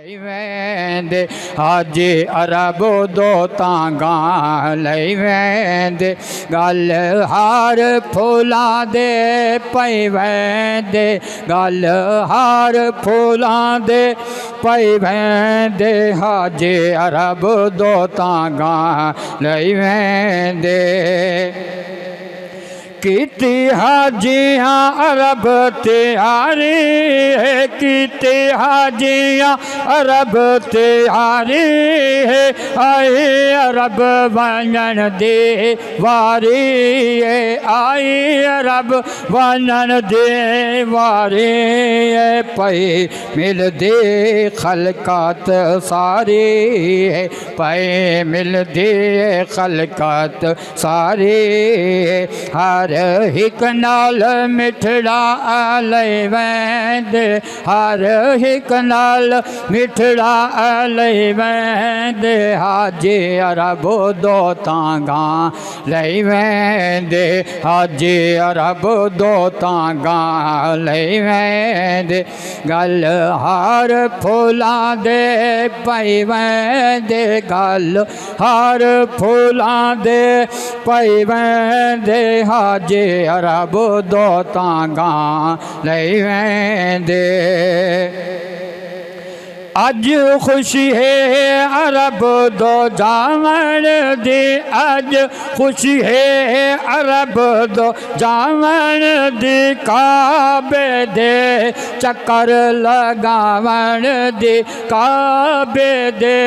लई वेंदे हाजी अरब दो तांगा लई वेंदे गल हार फूलां दे पई वेंदे गल हार फूलां दे पई वेंदे हाजी अरब दो तांगा लई वेंदे कीती हाजियां अरब त्यारी है कीती हाजियां अरब त्यारी है आई अरब वञण दे वारी है आई अरब वञण दे वारी है पई मिलदी खलकत सारी है पई मिलदी खलकत सारी हर हिक नाल मिठड़ा लई वेंदे हर हिक नाल मिठड़ा लई वेंदे हाजी अरब दो तांगा लई वेंदे हाजी अरब दो तांगा लई वेंदे गल हार फूलां दे पई वेंदे गल हार फूलां दे पई वेंदे हाजी अरब दो तांगा लई वेंदे अज खुशी है अरब दो जावण दी अज खुशी है अरब दो जावण दी काबे दे चक्कर लगावण दी काबे दे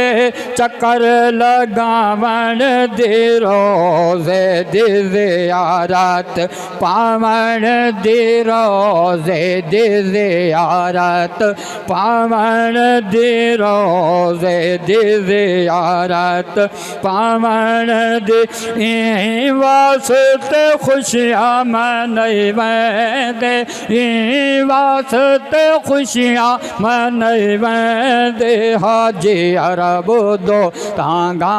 चक्कर लगावण दी रोज़े दी ज़ियारत पावण दी रोज़े दी ज़ियारत पावण दी रोज़े दी ज़ियारत पावण दी वास्ते खुशियां मनई वेंदे वास्ते खुशियां मनई वेंदे हाजी अरब दो तांगा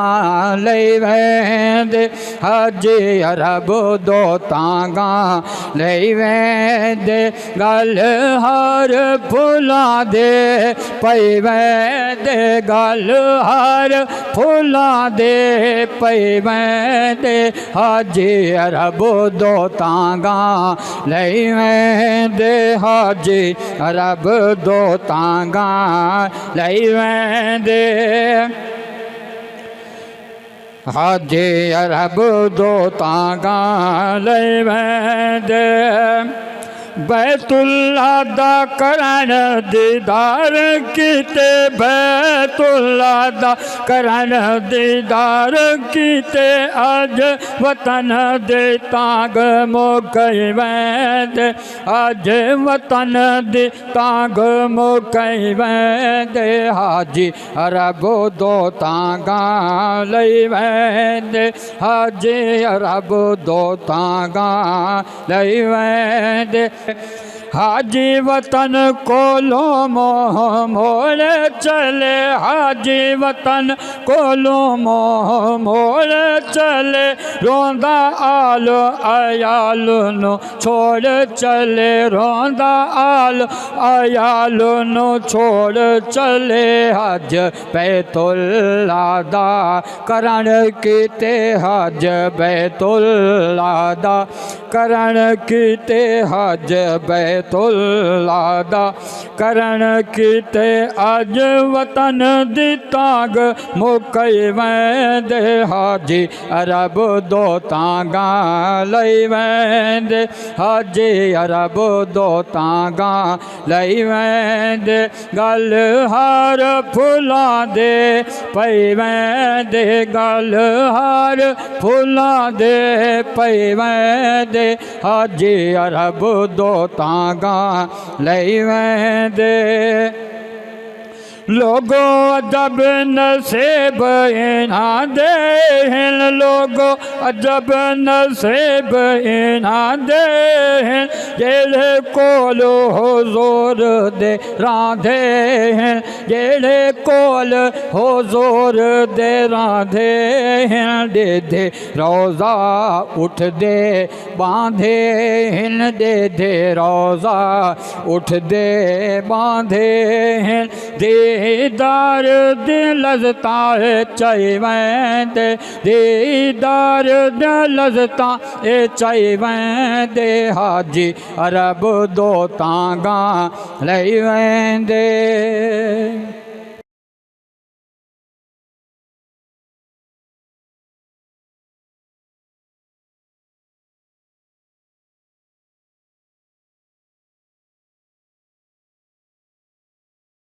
लई वेंदे हाजी अरब दो तांगा लई वेंदे गल हार फूलां दे पई वेंदे गल हार फूलां दे पई वेंदे हाजी अरब दो तांगा लई वेंदे हाजी अरब दो तांगा लई वेंदे हाजी अरब दो तांगा लई वेंदे बैतुल्ला दा करन दीदार कीते बैतुल्ला दा करन दीदार कीते अज वतन दे तांग मुकई वेंदे अज वतन दे तांग मुकई वेंदे हाजी अरब दो तांगा लई वेंदे हाजी अरब दो तांगा लई वेंदे हाजी वतन कोलो मोह मोड़ चले हाजी वतन कोलो मोह मोड़ चले रोंदा आल अयाल नो छोड़ चले रोंदा आल अयाल नो छोड़ चले हज बैतुल्ला दा करण कीते हज बैतुल्ला दा करण कीते हज बैतुल्ला दा करण कीते अज वतन दी तांग मुकई वेंदे हाजी अरब दो तांगा लई वेंदे हाजी अरब दो तांगा लई वेंदे गल हार फूलां दे पई वेंदे गल हार फूलां दे पई वेंदे हाजी अरब दो तांगा लई वेंदे लोगो अजब नसीब इन्हां दे लोगो अजब नसीब इन्हां दे जेड़े कोल हुजूर दे रांधे हैं जेड़े कोल हुजूर दे रांधे हैं दे दे रोज़ा उठ दे बांधे हैं दे दे रोज़ा उठ दे बांधे हैं दीदार दिल लज़ता चाहिए दीदार दिल लज़ता चाहिए हाजी अरब दो तांगा लई वेंदे।